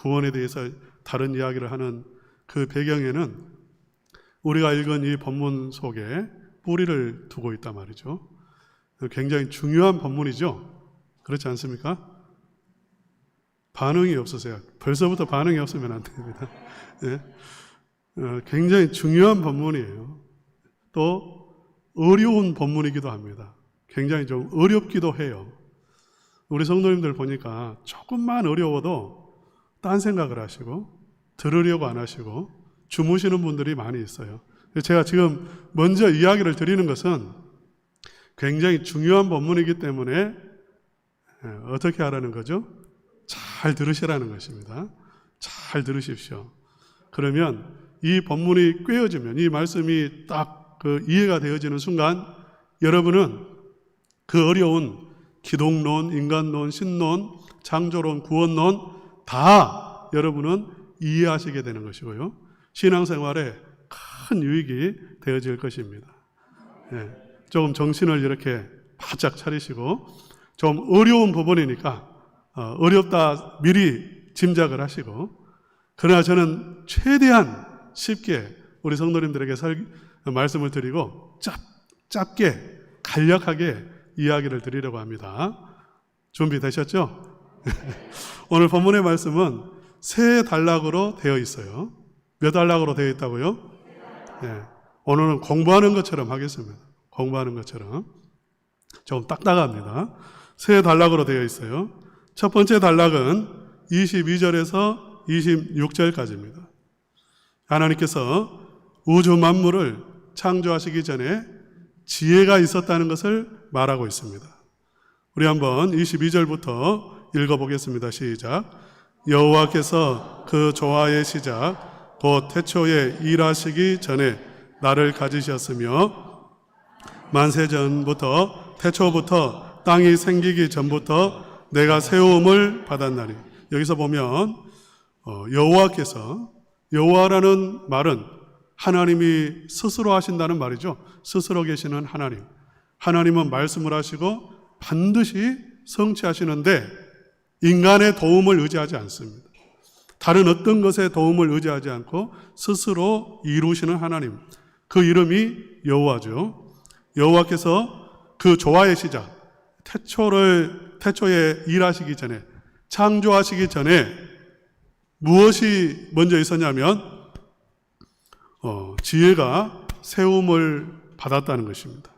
구원에 대해서 다른 이야기를 하는 그 배경에는 우리가 읽은 이 본문 속에 뿌리를 두고 있단 말이죠. 굉장히 중요한 본문이죠. 그렇지 않습니까? 반응이 없으세요. 벌써부터 반응이 없으면 안 됩니다. 네. 굉장히 중요한 본문이에요. 또 어려운 본문이기도 합니다. 굉장히 좀 어렵기도 해요. 우리 성도님들 보니까 조금만 어려워도 딴 생각을 하시고 들으려고 안 하시고 주무시는 분들이 많이 있어요. 제가 지금 먼저 이야기를 드리는 것은 굉장히 중요한 본문이기 때문에 어떻게 하라는 거죠? 잘 들으시라는 것입니다. 잘 들으십시오. 그러면 이 본문이 꿰어지면, 이 말씀이 딱 그 이해가 되어지는 순간 여러분은 그 어려운 기독론, 인간론, 신론, 창조론, 구원론 다 여러분은 이해하시게 되는 것이고요. 신앙생활에 큰 유익이 되어질 것입니다. 네, 조금 정신을 이렇게 바짝 차리시고 좀 어려운 부분이니까 어렵다 미리 짐작을 하시고, 그러나 저는 최대한 쉽게 우리 성도님들에게 말씀을 드리고 짧게 간략하게 이야기를 드리려고 합니다. 준비되셨죠? 오늘 본문의 말씀은 세 단락으로 되어 있어요. 몇 단락으로 되어 있다고요? 네, 오늘은 공부하는 것처럼 하겠습니다. 공부하는 것처럼. 좀 딱딱합니다. 세 단락으로 되어 있어요. 첫 번째 단락은 22절에서 26절까지입니다. 하나님께서 우주 만물을 창조하시기 전에 지혜가 있었다는 것을 말하고 있습니다. 우리 한번 22절부터 읽어보겠습니다. 시작. 여호와께서 그 조화의 시작 곧 태초에 일하시기 전에 나를 가지셨으며 만세전부터 태초부터 땅이 생기기 전부터 내가 세움을 받았나니. 여기서 보면 여호와께서, 여호와라는 말은 하나님이 스스로 하신다는 말이죠. 스스로 계시는 하나님. 하나님은 말씀을 하시고 반드시 성취하시는데 인간의 도움을 의지하지 않습니다. 다른 어떤 것의 도움을 의지하지 않고 스스로 이루시는 하나님. 그 이름이 여호와죠. 여호와께서 그 조화의 시작, 태초에 일하시기 전에, 창조하시기 전에 무엇이 먼저 있었냐면 지혜가 세움을 받았다는 것입니다.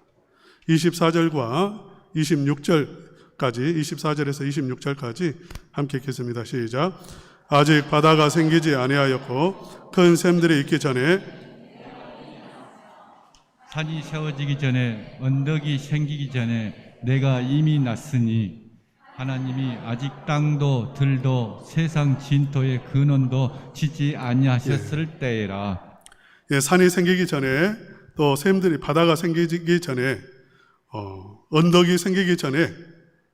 24절과 26절까지, 24절에서 26절까지 함께 읽겠습니다. 시작. 아직 바다가 생기지 아니하였고 큰 샘들이 있기 전에, 산이 세워지기 전에, 언덕이 생기기 전에 내가 이미 났으니, 하나님이 아직 땅도 들도 세상 진토의 근원도 짓지 아니하셨을 때에라. 산이 생기기 전에, 또 샘들이, 바다가 생기기 전에, 언덕이 생기기 전에,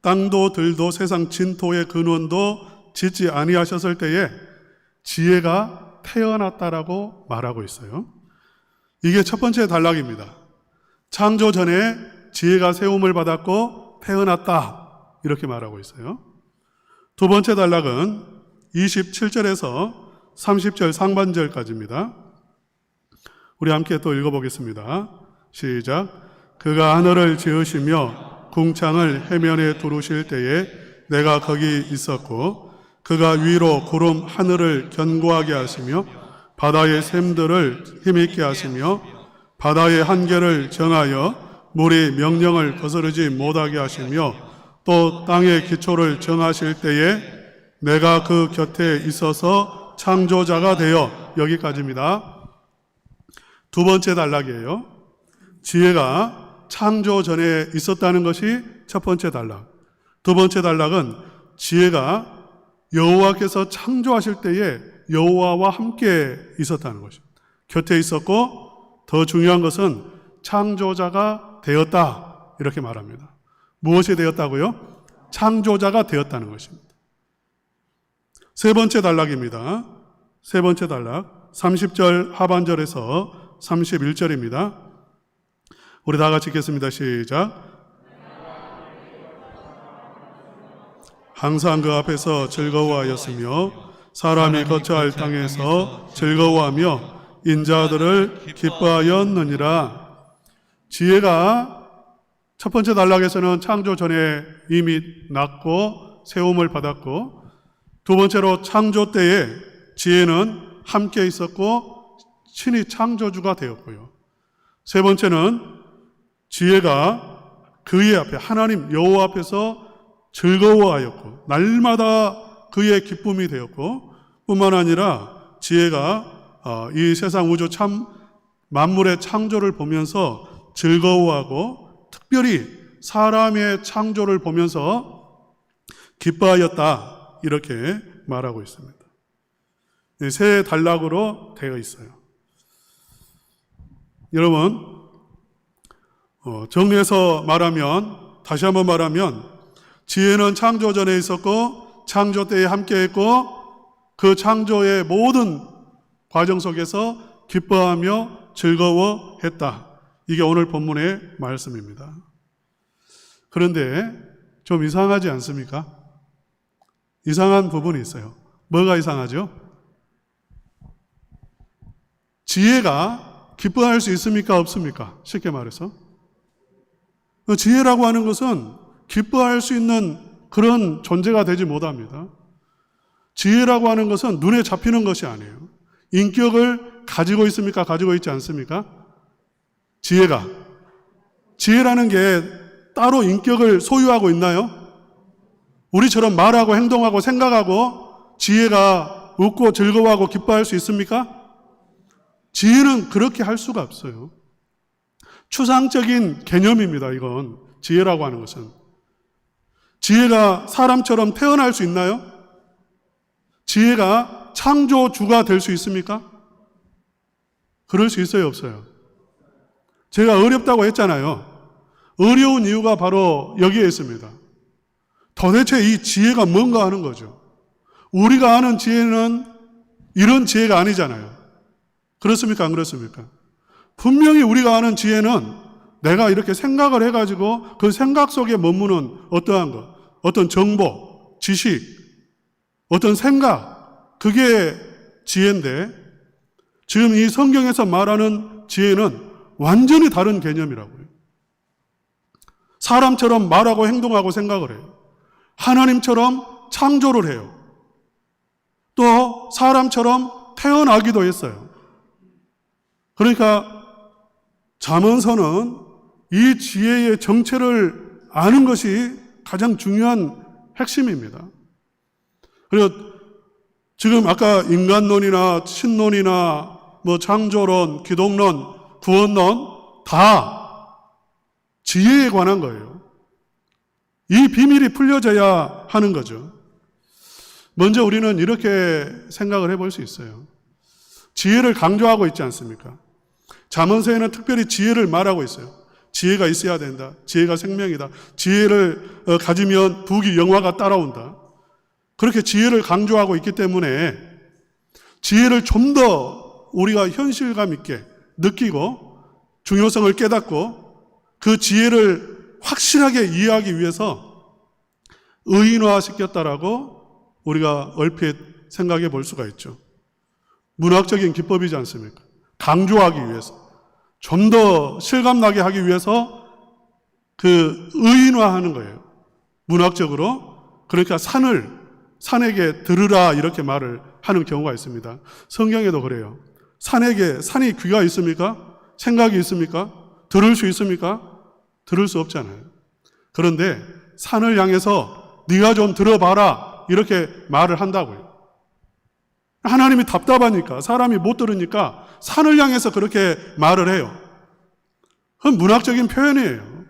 땅도 들도 세상 진토의 근원도 짓지 아니하셨을 때에 지혜가 태어났다라고 말하고 있어요. 이게 첫 번째 단락입니다. 창조 전에 지혜가 세움을 받았고 태어났다, 이렇게 말하고 있어요. 두 번째 단락은 27절에서 30절 상반절까지입니다. 우리 함께 또 읽어보겠습니다. 시작. 그가 하늘을 지으시며 궁창을 해면에 두르실 때에 내가 거기 있었고, 그가 위로 구름 하늘을 견고하게 하시며 바다의 샘들을 힘있게 하시며 바다의 한계를 정하여 물이 명령을 거스르지 못하게 하시며 또 땅의 기초를 정하실 때에 내가 그 곁에 있어서 창조자가 되어. 여기까지입니다. 두 번째 단락이에요. 지혜가 창조 전에 있었다는 것이 첫 번째 단락. 두 번째 단락은 지혜가 여호와께서 창조하실 때에 여호와와 함께 있었다는 것입니다. 곁에 있었고, 더 중요한 것은 창조자가 되었다, 이렇게 말합니다. 무엇이 되었다고요? 창조자가 되었다는 것입니다. 세 번째 단락입니다. 세 번째 단락 30절 하반절에서 31절입니다. 우리 다 같이 읽겠습니다. 시작. 항상 그 앞에서 즐거워하였으며 사람이 거처할 땅에서 즐거워하며 인자들을 기뻐하였느니라. 지혜가 첫 번째 단락에서는 창조 전에 이미 낳고 세움을 받았고, 두 번째로 창조 때에 지혜는 함께 있었고 친히 창조주가 되었고요. 세 번째는 지혜가 그의 앞에 하나님 여호와 앞에서 즐거워하였고 날마다 그의 기쁨이 되었고, 뿐만 아니라 지혜가 이 세상 우주 참 만물의 창조를 보면서 즐거워하고 특별히 사람의 창조를 보면서 기뻐하였다, 이렇게 말하고 있습니다. 세 단락으로 되어 있어요. 여러분, 정리해서 말하면, 다시 한번 말하면, 지혜는 창조 전에 있었고 창조 때에 함께했고 그 창조의 모든 과정 속에서 기뻐하며 즐거워했다. 이게 오늘 본문의 말씀입니다. 그런데 좀 이상하지 않습니까? 이상한 부분이 있어요. 뭐가 이상하죠? 지혜가 기뻐할 수 있습니까? 없습니까? 쉽게 말해서. 지혜라고 하는 것은 기뻐할 수 있는 그런 존재가 되지 못합니다. 지혜라고 하는 것은 눈에 잡히는 것이 아니에요. 인격을 가지고 있습니까? 가지고 있지 않습니까? 지혜라는 게 따로 인격을 소유하고 있나요? 우리처럼 말하고 행동하고 생각하고 지혜가 웃고 즐거워하고 기뻐할 수 있습니까? 지혜는 그렇게 할 수가 없어요. 추상적인 개념입니다. 이건 지혜라고 하는 것은. 지혜가 사람처럼 태어날 수 있나요? 지혜가 창조주가 될 수 있습니까? 그럴 수 있어요, 없어요? 제가 어렵다고 했잖아요. 어려운 이유가 바로 여기에 있습니다. 도대체 이 지혜가 뭔가 하는 거죠. 우리가 아는 지혜는 이런 지혜가 아니잖아요. 그렇습니까? 안 그렇습니까? 분명히 우리가 아는 지혜는 내가 이렇게 생각을 해가지고 그 생각 속에 머무는 어떠한 것, 어떤 정보, 지식, 어떤 생각, 그게 지혜인데 지금 이 성경에서 말하는 지혜는 완전히 다른 개념이라고요. 사람처럼 말하고 행동하고 생각을 해요. 하나님처럼 창조를 해요. 또 사람처럼 태어나기도 했어요. 그러니까 잠언서는 이 지혜의 정체를 아는 것이 가장 중요한 핵심입니다. 그리고 지금 아까 인간론이나 신론이나 창조론, 기독론, 구원론 다 지혜에 관한 거예요. 이 비밀이 풀려져야 하는 거죠. 먼저 우리는 이렇게 생각을 해볼 수 있어요. 지혜를 강조하고 있지 않습니까? 잠언서에는 특별히 지혜를 말하고 있어요. 지혜가 있어야 된다. 지혜가 생명이다. 지혜를 가지면 부귀 영화가 따라온다. 그렇게 지혜를 강조하고 있기 때문에 지혜를 좀 더 우리가 현실감 있게 느끼고 중요성을 깨닫고 그 지혜를 확실하게 이해하기 위해서 의인화시켰다라고 우리가 얼핏 생각해 볼 수가 있죠. 문학적인 기법이지 않습니까? 강조하기 위해서, 좀 더 실감나게 하기 위해서 그 의인화하는 거예요. 문학적으로. 그러니까 산에게 들으라 이렇게 말을 하는 경우가 있습니다. 성경에도 그래요. 산이 귀가 있습니까? 생각이 있습니까? 들을 수 있습니까? 들을 수 없잖아요. 그런데 산을 향해서 네가 좀 들어봐라 이렇게 말을 한다고요. 하나님이 답답하니까, 사람이 못 들으니까 산을 향해서 그렇게 말을 해요. 그건 문학적인 표현이에요.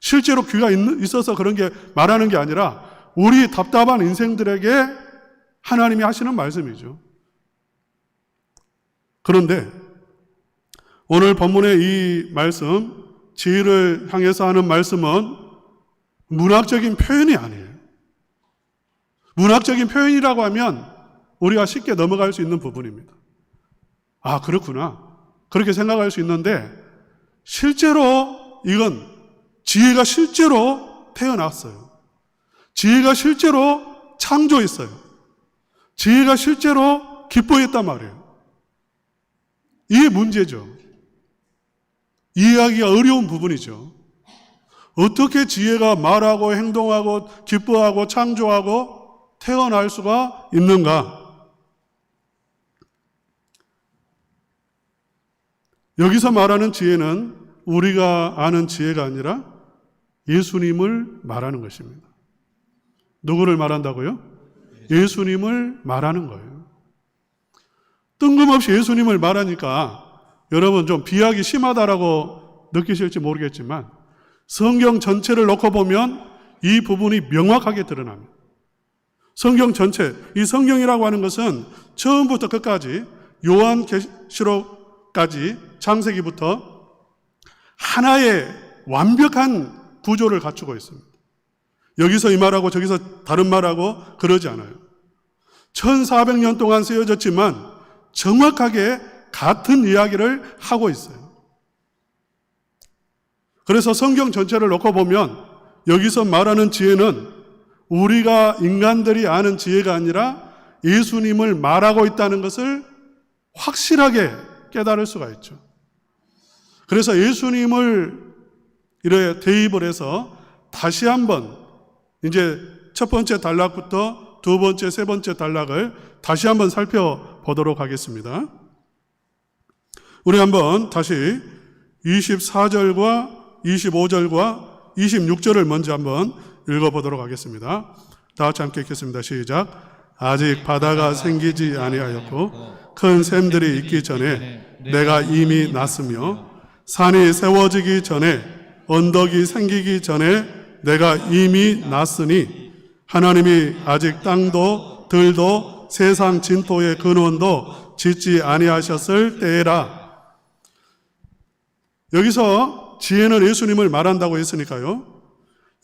실제로 귀가 있어서 그런 게 말하는 게 아니라 우리 답답한 인생들에게 하나님이 하시는 말씀이죠. 그런데 오늘 본문의 이 말씀, 지혜를 향해서 하는 말씀은 문학적인 표현이 아니에요. 문학적인 표현이라고 하면 우리가 쉽게 넘어갈 수 있는 부분입니다. 아, 그렇구나. 그렇게 생각할 수 있는데 실제로 이건 지혜가 실제로 태어났어요. 지혜가 실제로 창조했어요. 지혜가 실제로 기뻐했단 말이에요. 이게 문제죠. 이해하기가 어려운 부분이죠. 어떻게 지혜가 말하고 행동하고 기뻐하고 창조하고 태어날 수가 있는가? 여기서 말하는 지혜는 우리가 아는 지혜가 아니라 예수님을 말하는 것입니다. 누구를 말한다고요? 예수님을 말하는 거예요. 뜬금없이 예수님을 말하니까 여러분 좀 비하기 심하다라고 느끼실지 모르겠지만 성경 전체를 놓고 보면 이 부분이 명확하게 드러납니다. 성경 전체, 이 성경이라고 하는 것은 처음부터 끝까지 요한계시록까지 창세기부터 하나의 완벽한 구조를 갖추고 있습니다. 여기서 이 말하고 저기서 다른 말하고 그러지 않아요. 1400년 동안 쓰여졌지만 정확하게 같은 이야기를 하고 있어요. 그래서 성경 전체를 놓고 보면 여기서 말하는 지혜는 우리가 인간들이 아는 지혜가 아니라 예수님을 말하고 있다는 것을 확실하게 깨달을 수가 있죠. 그래서 예수님을 이렇게 대입을 해서 다시 한번 이제 첫 번째 단락부터 두 번째, 세 번째 단락을 다시 한번 살펴보도록 하겠습니다. 우리 한번 다시 24절과 25절과 26절을 먼저 한번 읽어보도록 하겠습니다. 다 같이 함께 읽겠습니다. 시작. 아직 바다가 생기지 아니하였고 큰 샘들이 있기 전에 내가 이미 났으며 산이 세워지기 전에 언덕이 생기기 전에 내가 이미 났으니 하나님이 아직 땅도 들도 세상 진토의 근원도 짓지 아니하셨을 때에라. 여기서 지혜는 예수님을 말한다고 했으니까요.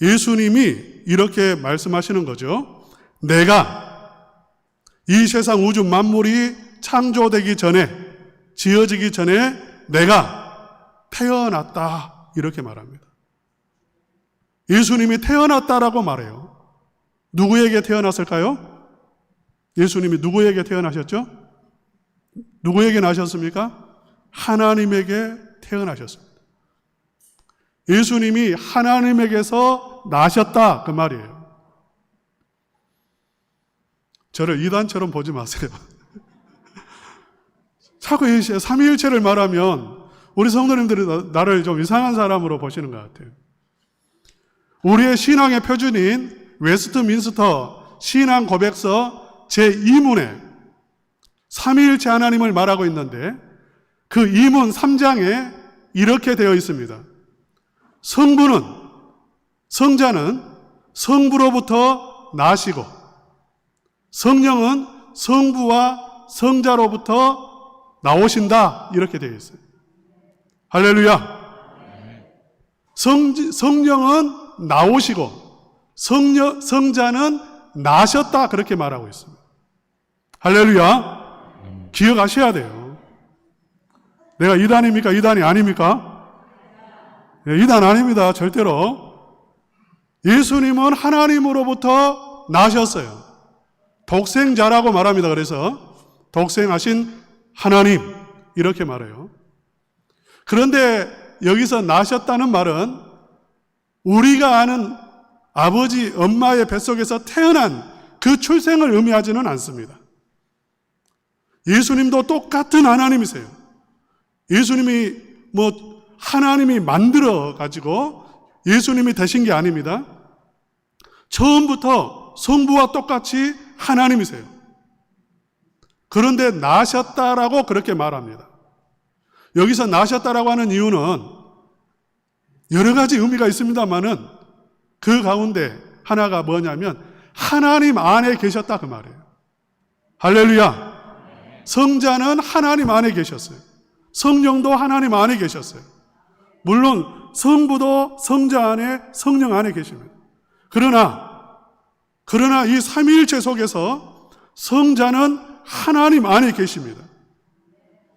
예수님이 이렇게 말씀하시는 거죠. 내가 이 세상 우주 만물이 창조되기 전에, 지어지기 전에 내가 태어났다. 이렇게 말합니다. 예수님이 태어났다라고 말해요. 누구에게 태어났을까요? 예수님이 누구에게 태어나셨죠? 누구에게 나셨습니까? 하나님에게 태어나셨습니다. 예수님이 하나님에게서 나셨다 그 말이에요. 저를 이단처럼 보지 마세요. 자꾸 이 삼위일체를 말하면 우리 성도님들이 나를 좀 이상한 사람으로 보시는 것 같아요. 우리의 신앙의 표준인 웨스트민스터 신앙 고백서 제2문에 삼위일체 하나님을 말하고 있는데 그 2문 3장에 이렇게 되어 있습니다. 성자는 성부로부터 나시고 성령은 성부와 성자로부터 나오신다. 이렇게 되어 있어요. 할렐루야. 성령은 나오시고 성자는 나셨다. 그렇게 말하고 있습니다. 할렐루야. 기억하셔야 돼요. 내가 이단입니까? 이단이 아닙니까? 네, 이단 아닙니다. 절대로. 예수님은 하나님으로부터 나셨어요. 독생자라고 말합니다. 그래서 독생하신 하나님 이렇게 말해요. 그런데 여기서 나셨다는 말은 우리가 아는 아버지, 엄마의 뱃속에서 태어난 그 출생을 의미하지는 않습니다. 예수님도 똑같은 하나님이세요. 예수님이 하나님이 만들어 가지고 예수님이 되신 게 아닙니다. 처음부터 성부와 똑같이 하나님이세요. 그런데 나셨다라고 그렇게 말합니다. 여기서 나셨다라고 하는 이유는 여러 가지 의미가 있습니다만은 그 가운데 하나가 뭐냐면 하나님 안에 계셨다 그 말이에요. 할렐루야. 성자는 하나님 안에 계셨어요. 성령도 하나님 안에 계셨어요. 물론 성부도 성자 안에 성령 안에 계십니다. 그러나 이 삼위일체 속에서 성자는 하나님 안에 계십니다.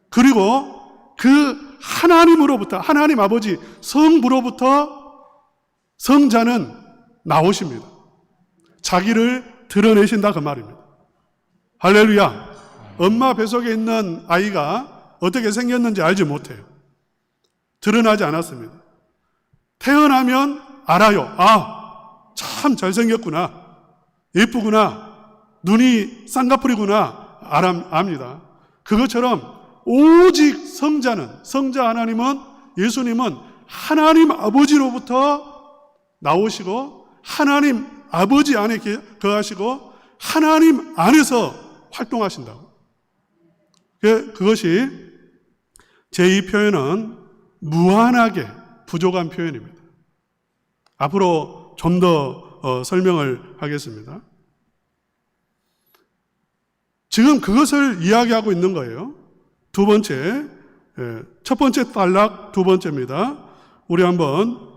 그리고 그 하나님으로부터 하나님 아버지 성부로부터 성자는 나오십니다. 자기를 드러내신다 그 말입니다. 할렐루야. 엄마 뱃속에 있는 아이가 어떻게 생겼는지 알지 못해요. 드러나지 않았습니다. 태어나면 알아요. 아, 참 잘생겼구나. 예쁘구나. 눈이 쌍꺼풀이구나. 압니다. 그것처럼 오직 성자 하나님은, 예수님은 하나님 아버지로부터 나오시고 하나님 아버지 안에 거하시고 하나님 안에서 활동하신다고. 그것이 제2 표현은 무한하게 부족한 표현입니다. 앞으로 좀 더 설명을 하겠습니다. 지금 그것을 이야기하고 있는 거예요. 두 번째, 첫 번째 단락 두 번째입니다. 우리 한번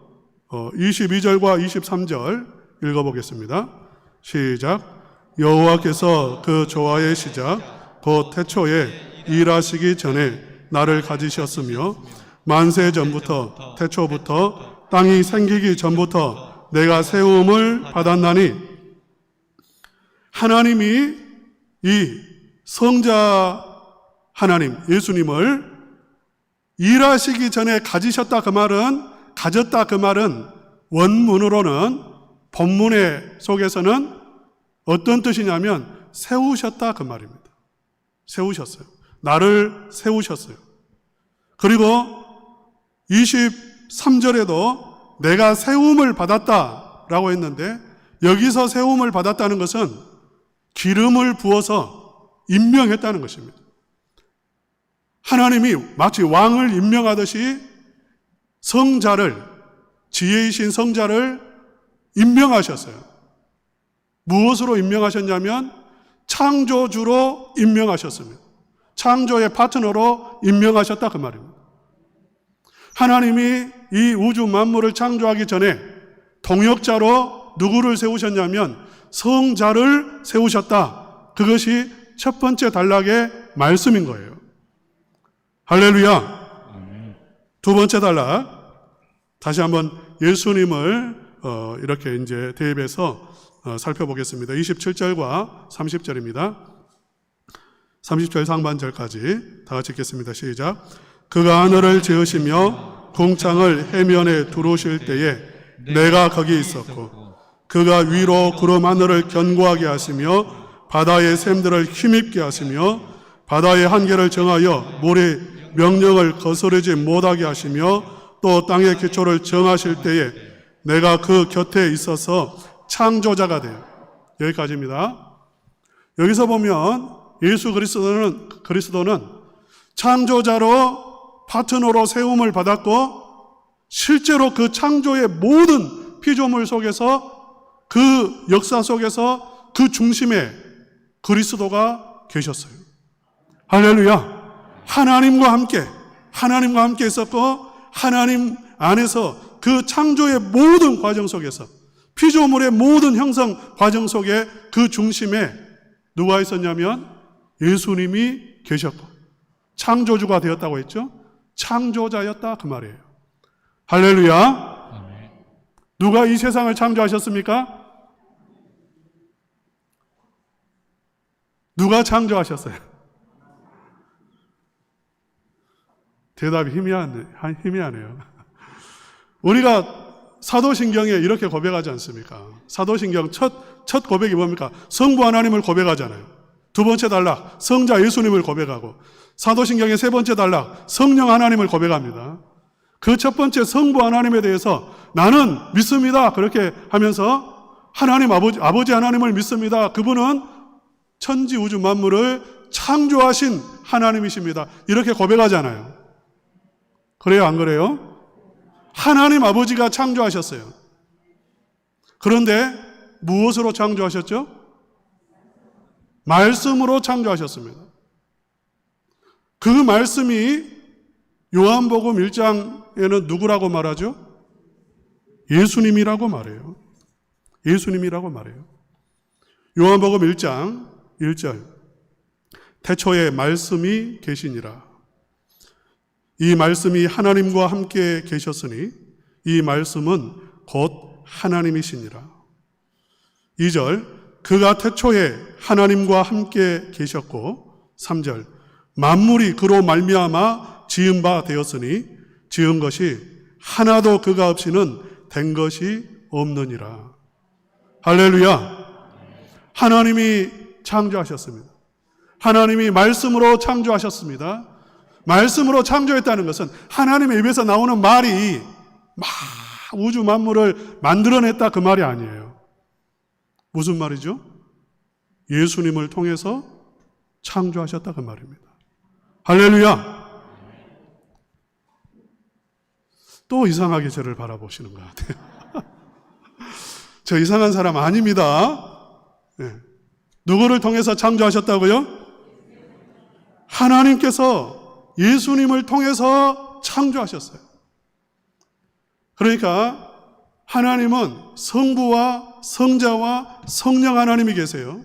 22절과 23절 읽어보겠습니다. 시작. 여호와께서 그 조화의 시작 곧 태초에 일하시기 전에 나를 가지셨으며 만세 전부터 태초부터 땅이 생기기 전부터 내가 세움을 받았나니. 하나님이 이 성자 하나님 예수님을 일하시기 전에 가지셨다 그 말은, 가졌다 그 말은 원문으로는 본문의 속에서는 어떤 뜻이냐면 세우셨다 그 말입니다. 세우셨어요. 나를 세우셨어요. 그리고 23절에도 내가 세움을 받았다라고 했는데, 여기서 세움을 받았다는 것은 기름을 부어서 임명했다는 것입니다. 하나님이 마치 왕을 임명하듯이 성자를, 지혜이신 성자를 임명하셨어요. 무엇으로 임명하셨냐면 창조주로 임명하셨습니다. 창조의 파트너로 임명하셨다 그 말입니다. 하나님이 이 우주 만물을 창조하기 전에 동역자로 누구를 세우셨냐면 성자를 세우셨다. 그것이 첫 번째 단락의 말씀인 거예요. 할렐루야. 두 번째 단락, 다시 한번 예수님을 이렇게 이제 대입해서 살펴보겠습니다. 27절과 30절입니다. 30절 상반절까지 다 같이 읽겠습니다. 시작. 그가 하늘을 지으시며 궁창을 해면에 두르실 때에 내가 거기 있었고, 그가 위로 구름 하늘을 견고하게 하시며 바다의 샘들을 힘입게 하시며 바다의 한계를 정하여 물의 명령을 거스르지 못하게 하시며 또 땅의 기초를 정하실 때에 내가 그 곁에 있어서 창조자가 돼요. 여기까지입니다. 여기서 보면 예수 그리스도는 창조자로 파트너로 세움을 받았고, 실제로 그 창조의 모든 피조물 속에서, 그 역사 속에서 그 중심에 그리스도가 계셨어요. 할렐루야. 하나님과 함께 있었고, 하나님 안에서 그 창조의 모든 과정 속에서, 피조물의 모든 형성 과정 속에 그 중심에 누가 있었냐면 예수님이 계셨고, 창조주가 되었다고 했죠. 창조자였다 그 말이에요. 할렐루야. 누가 이 세상을 창조하셨습니까? 누가 창조하셨어요? 대답이 희미하네요. 우리가 사도신경에 이렇게 고백하지 않습니까? 사도신경 첫 고백이 뭡니까? 성부 하나님을 고백하잖아요. 두 번째 단락, 성자 예수님을 고백하고, 사도신경의 세 번째 단락, 성령 하나님을 고백합니다. 그 첫 번째 성부 하나님에 대해서 나는 믿습니다. 그렇게 하면서 하나님 아버지 하나님을 믿습니다. 그분은 천지 우주 만물을 창조하신 하나님이십니다. 이렇게 고백하잖아요. 그래요, 안 그래요? 하나님 아버지가 창조하셨어요. 그런데 무엇으로 창조하셨죠? 말씀으로 창조하셨습니다. 그 말씀이 요한복음 1장에는 누구라고 말하죠? 예수님이라고 말해요. 예수님이라고 말해요. 요한복음 1장 1절. 태초에 말씀이 계시니라. 이 말씀이 하나님과 함께 계셨으니 이 말씀은 곧 하나님이시니라. 2절. 그가 태초에 하나님과 함께 계셨고 3절 만물이 그로 말미암아 지은 바 되었으니 지은 것이 하나도 그가 없이는 된 것이 없느니라. 할렐루야. 하나님이 창조하셨습니다. 하나님이 말씀으로 창조하셨습니다. 말씀으로 창조했다는 것은 하나님의 입에서 나오는 말이 막 우주 만물을 만들어냈다 그 말이 아니에요. 무슨 말이죠? 예수님을 통해서 창조하셨다 그 말입니다. 할렐루야. 또 이상하게 저를 바라보시는 것 같아요. 저 이상한 사람 아닙니다. 네. 누구를 통해서 창조하셨다고요? 하나님께서 예수님을 통해서 창조하셨어요. 그러니까 하나님은 성부와 성자와 성령 하나님이 계세요.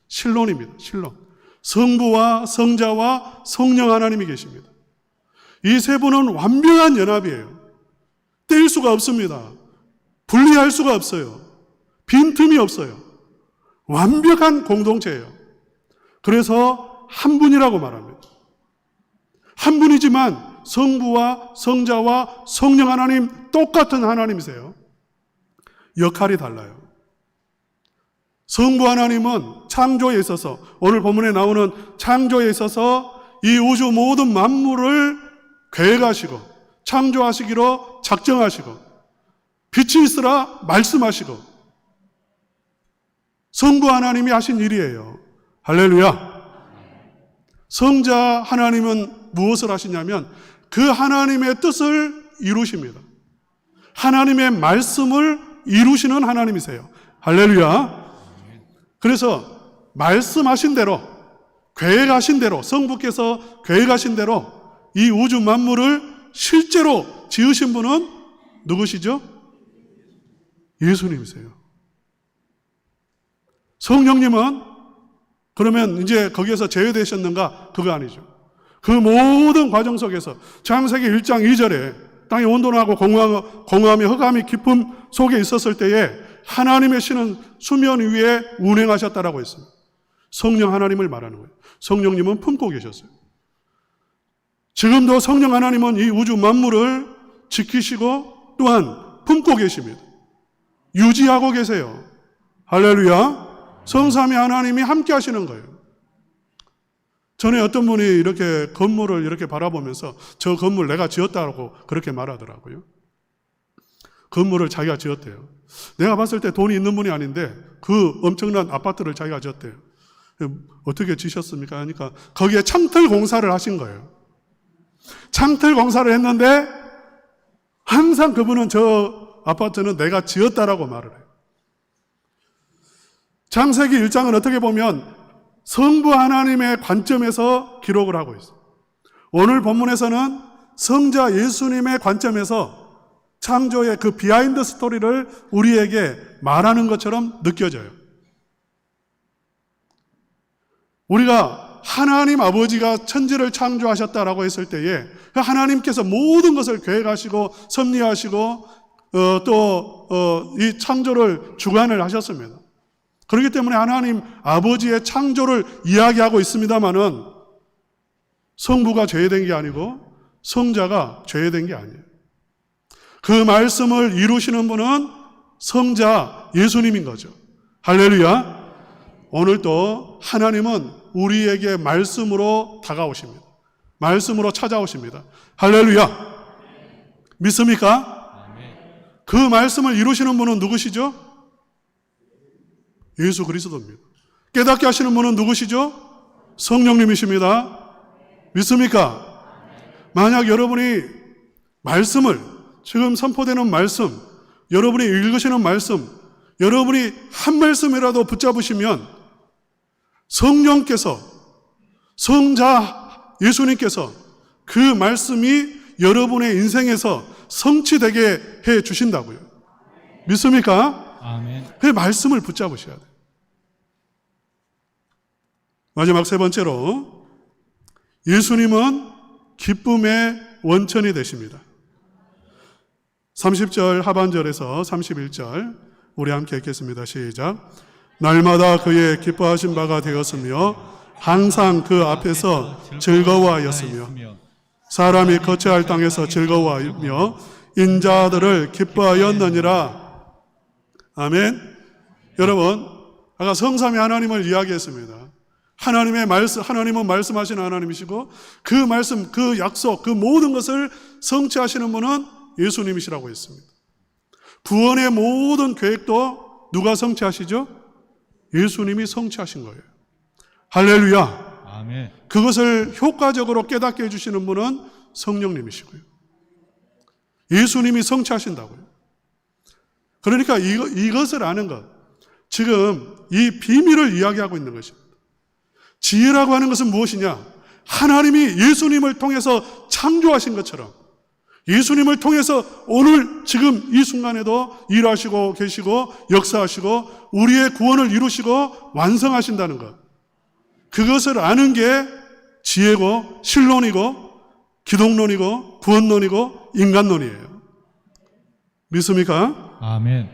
신론입니다. 신론. 성부와 성자와 성령 하나님이 계십니다. 이 세 분은 완벽한 연합이에요. 뗄 수가 없습니다. 분리할 수가 없어요. 빈틈이 없어요. 완벽한 공동체예요. 그래서 한 분이라고 말합니다. 한 분이지만 성부와 성자와 성령 하나님 똑같은 하나님이세요. 역할이 달라요. 성부 하나님은 창조에 있어서 오늘 본문에 나오는 창조에 있어서 이 우주 모든 만물을 계획하시고 창조하시기로 작정하시고 빛이 있으라 말씀하시고 성부 하나님이 하신 일이에요. 할렐루야. 성자 하나님은 무엇을 하시냐면 그 하나님의 뜻을 이루십니다. 하나님의 말씀을 이루시는 하나님이세요. 할렐루야. 그래서 말씀하신 대로 계획하신 대로 성부께서 계획하신 대로 이 우주 만물을 실제로 지으신 분은 누구시죠? 예수님이세요. 성령님은 그러면 이제 거기에서 제외되셨는가? 그거 아니죠. 그 모든 과정 속에서 창세기 1장 2절에 땅이 온돈하고 공허함이 흑암이 깊음 속에 있었을 때에 하나님의 신은 수면 위에 운행하셨다라고 했습니다. 성령 하나님을 말하는 거예요. 성령님은 품고 계셨어요. 지금도 성령 하나님은 이 우주 만물을 지키시고 또한 품고 계십니다. 유지하고 계세요. 할렐루야. 성삼위 하나님이 함께 하시는 거예요. 전에 어떤 분이 이렇게 건물을 이렇게 바라보면서 저 건물 내가 지었다고 그렇게 말하더라고요. 건물을 자기가 지었대요. 내가 봤을 때 돈이 있는 분이 아닌데 그 엄청난 아파트를 자기가 지었대요. 어떻게 지셨습니까? 하니까 거기에 창틀 공사를 하신 거예요. 창틀 공사를 했는데 항상 그분은 저 아파트는 내가 지었다라고 말을 해요. 창세기 1장은 어떻게 보면 성부 하나님의 관점에서 기록을 하고 있어요. 오늘 본문에서는 성자 예수님의 관점에서 창조의 그 비하인드 스토리를 우리에게 말하는 것처럼 느껴져요. 우리가 하나님 아버지가 천지를 창조하셨다라고 했을 때에 하나님께서 모든 것을 계획하시고 섭리하시고 또 이 창조를 주관을 하셨습니다. 그렇기 때문에 하나님 아버지의 창조를 이야기하고 있습니다만은 성부가 죄된 게 아니고 성자가 죄된 게 아니에요. 그 말씀을 이루시는 분은 성자 예수님인 거죠. 할렐루야. 오늘도 하나님은 우리에게 말씀으로 다가오십니다. 말씀으로 찾아오십니다. 할렐루야. 믿습니까? 그 말씀을 이루시는 분은 누구시죠? 예수 그리스도입니다. 깨닫게 하시는 분은 누구시죠? 성령님이십니다. 믿습니까? 만약 여러분이 말씀을 지금 선포되는 말씀, 여러분이 읽으시는 말씀, 여러분이 한 말씀이라도 붙잡으시면 성령께서 성자 예수님께서 그 말씀이 여러분의 인생에서 성취되게 해 주신다고요. 믿습니까? 아멘. 그 말씀을 붙잡으셔야 돼요. 마지막 세 번째로 예수님은 기쁨의 원천이 되십니다. 30절 하반절에서 31절 우리 함께 읽겠습니다. 시작. 날마다 그의 기뻐하신 바가 되었으며 항상 그 앞에서 즐거워하였으며 사람이 거처할 땅에서 즐거워하며 인자들을 기뻐하였느니라. 아멘. 여러분, 아까 성삼위 하나님을 이야기했습니다. 하나님은 말씀하시는 하나님이시고 그 말씀, 그 약속, 그 모든 것을 성취하시는 분은 예수님이시라고 했습니다. 구원의 모든 계획도 누가 성취하시죠? 예수님이 성취하신 거예요. 할렐루야. 아멘. 그것을 효과적으로 깨닫게 해주시는 분은 성령님이시고요. 예수님이 성취하신다고요. 그러니까 이것을 아는 것, 지금 이 비밀을 이야기하고 있는 것입니다. 지혜라고 하는 것은 무엇이냐? 하나님이 예수님을 통해서 창조하신 것처럼 예수님을 통해서 오늘 지금 이 순간에도 일하시고 계시고 역사하시고 우리의 구원을 이루시고 완성하신다는 것, 그것을 아는 게 지혜고 신론이고 기독론이고 구원론이고 인간론이에요. 믿습니까? 아멘.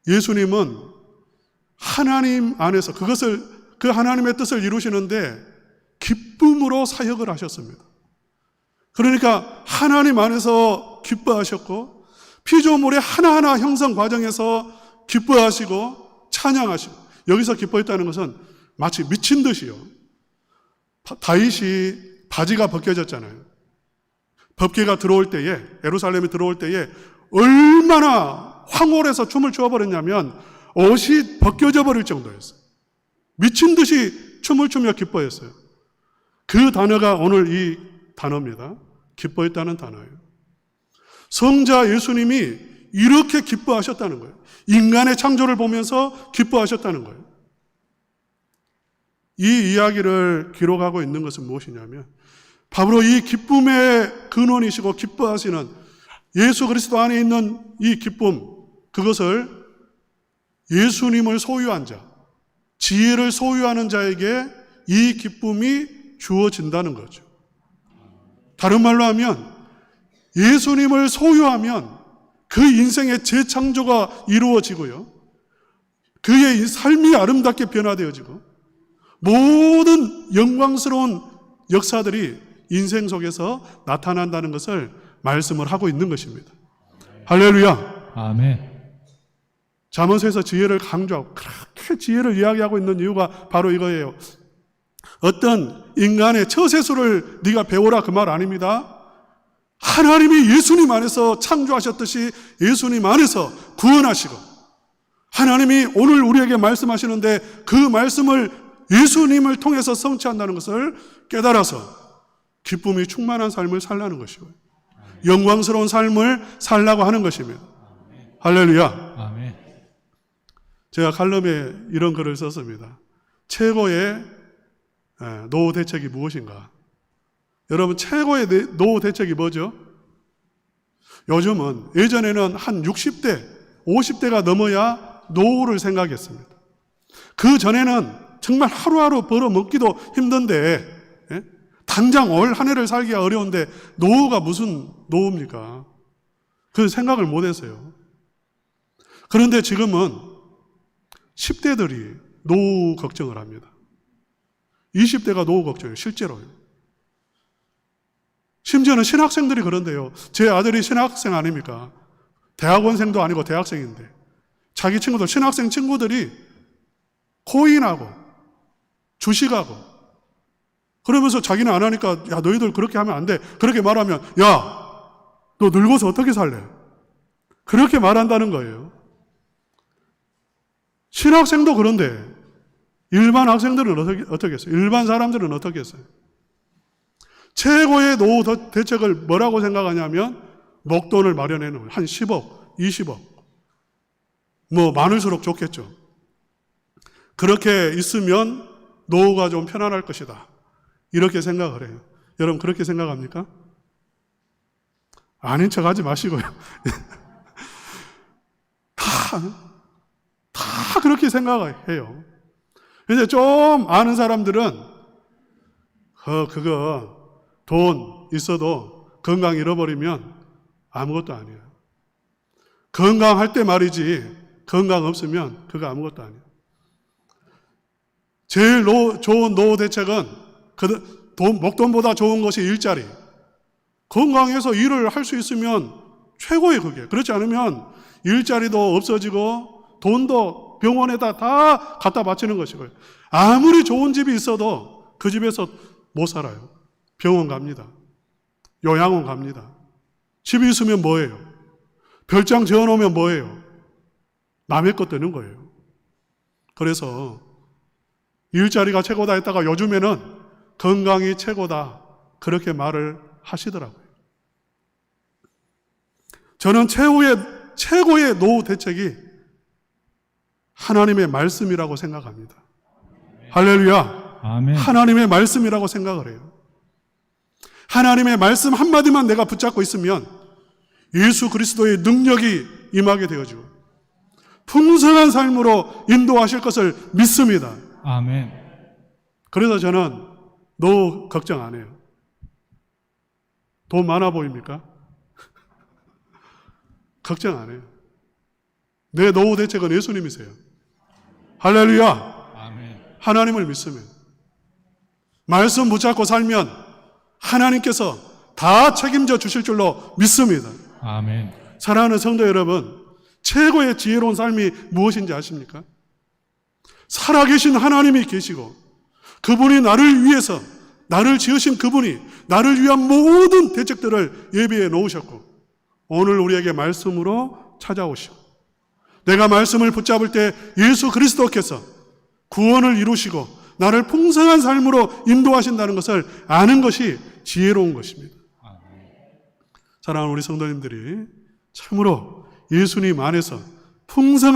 예수님은 하나님 안에서 그 하나님의 뜻을 이루시는데 기쁨으로 사역을 하셨습니다. 그러니까 하나님 안에서 기뻐하셨고 피조물의 하나하나 형성 과정에서 기뻐하시고 찬양하시고, 여기서 기뻐했다는 것은 마치 미친 듯이요. 다윗이 바지가 벗겨졌잖아요. 법궤가 들어올 때에, 예루살렘에 들어올 때에 얼마나 황홀해서 춤을 추어버렸냐면 옷이 벗겨져 버릴 정도였어요. 미친 듯이 춤을 추며 기뻐했어요. 그 단어가 오늘 이 단어입니다. 기뻐했다는 단어예요. 성자 예수님이 이렇게 기뻐하셨다는 거예요. 인간의 창조를 보면서 기뻐하셨다는 거예요. 이 이야기를 기록하고 있는 것은 무엇이냐면 바로 이 기쁨의 근원이시고 기뻐하시는 예수 그리스도 안에 있는 이 기쁨, 그것을 예수님을 소유한 자, 지혜를 소유하는 자에게 이 기쁨이 주어진다는 거죠. 다른 말로 하면 예수님을 소유하면 그 인생의 재창조가 이루어지고요, 그의 삶이 아름답게 변화되어지고 모든 영광스러운 역사들이 인생 속에서 나타난다는 것을 말씀을 하고 있는 것입니다. 할렐루야. 아멘. 잠언서에서 지혜를 강조하고 그렇게 지혜를 이야기하고 있는 이유가 바로 이거예요. 어떤 인간의 처세술을 네가 배워라 그 말 아닙니다. 하나님이 예수님 안에서 창조하셨듯이 예수님 안에서 구원하시고 하나님이 오늘 우리에게 말씀하시는데 그 말씀을 예수님을 통해서 성취한다는 것을 깨달아서 기쁨이 충만한 삶을 살라는 것이고요, 영광스러운 삶을 살라고 하는 것입니다. 할렐루야. 아멘. 제가 칼럼에 이런 글을 썼습니다. 최고의 노후 대책이 무엇인가? 여러분, 최고의 노후 대책이 뭐죠? 요즘은, 예전에는 한 60대, 50대가 넘어야 노후를 생각했습니다. 그 전에는 정말 하루하루 벌어먹기도 힘든데, 당장 올 한 해를 살기가 어려운데 노후가 무슨 노후입니까? 그 생각을 못 했어요. 그런데 지금은 10대들이 노후 걱정을 합니다. 20대가 노후 걱정이에요, 실제로요. 심지어는 신학생들이 그런데요. 제 아들이 신학생 아닙니까? 대학원생도 아니고 대학생인데 자기 친구들, 신학생 친구들이 코인하고 주식하고 그러면서 자기는 안 하니까 야, 너희들 그렇게 하면 안 돼. 그렇게 말하면 야, 너 늙어서 어떻게 살래? 그렇게 말한다는 거예요. 신학생도 그런데 일반 학생들은 어떻게 했어요? 일반 사람들은 어떻게 했어요? 최고의 노후 대책을 뭐라고 생각하냐면 목돈을 마련해 놓은 한 10억, 20억 뭐 많을수록 좋겠죠. 그렇게 있으면 노후가 좀 편안할 것이다, 이렇게 생각을 해요. 여러분 그렇게 생각합니까? 아닌 척 하지 마시고요. 다 그렇게 생각해요. 근데 좀 아는 사람들은 그거 돈 있어도 건강 잃어버리면 아무것도 아니에요. 건강할 때 말이지 건강 없으면 그거 아무것도 아니에요. 제일 좋은 노후 대책은 목돈보다 좋은 것이 일자리. 건강해서 일을 할 수 있으면 최고의 그게. 그렇지 않으면 일자리도 없어지고 돈도 병원에다 다 갖다 바치는 것이고요. 아무리 좋은 집이 있어도 그 집에서 못 살아요. 병원 갑니다. 요양원 갑니다. 집이 있으면 뭐예요? 별장 지어놓으면 뭐예요? 남의 것 되는 거예요. 그래서 일자리가 최고다 했다가 요즘에는 건강이 최고다 그렇게 말을 하시더라고요. 저는 최고의 노후 대책이 하나님의 말씀이라고 생각합니다. 할렐루야. 아멘. 하나님의 말씀이라고 생각을 해요. 하나님의 말씀 한마디만 내가 붙잡고 있으면 예수 그리스도의 능력이 임하게 되어지고 풍성한 삶으로 인도하실 것을 믿습니다. 아멘. 그래서 저는 노후 걱정 안 해요. 돈 많아 보입니까? 걱정 안 해요. 내 노후 대책은 예수님이세요. 할렐루야. 아멘. 하나님을 믿으면 말씀 붙잡고 살면 하나님께서 다 책임져 주실 줄로 믿습니다. 아멘. 사랑하는 성도 여러분, 최고의 지혜로운 삶이 무엇인지 아십니까? 살아계신 하나님이 계시고 그분이 나를 위해서 나를 지으신 그분이 나를 위한 모든 대책들을 예비해 놓으셨고 오늘 우리에게 말씀으로 찾아오시고 내가 말씀을 붙잡을 때 예수 그리스도께서 구원을 이루시고 나를 풍성한 삶으로 인도하신다는 것을 아는 것이 지혜로운 것입니다. 사랑하는 우리 성도님들이 참으로 예수님 안에서 풍성한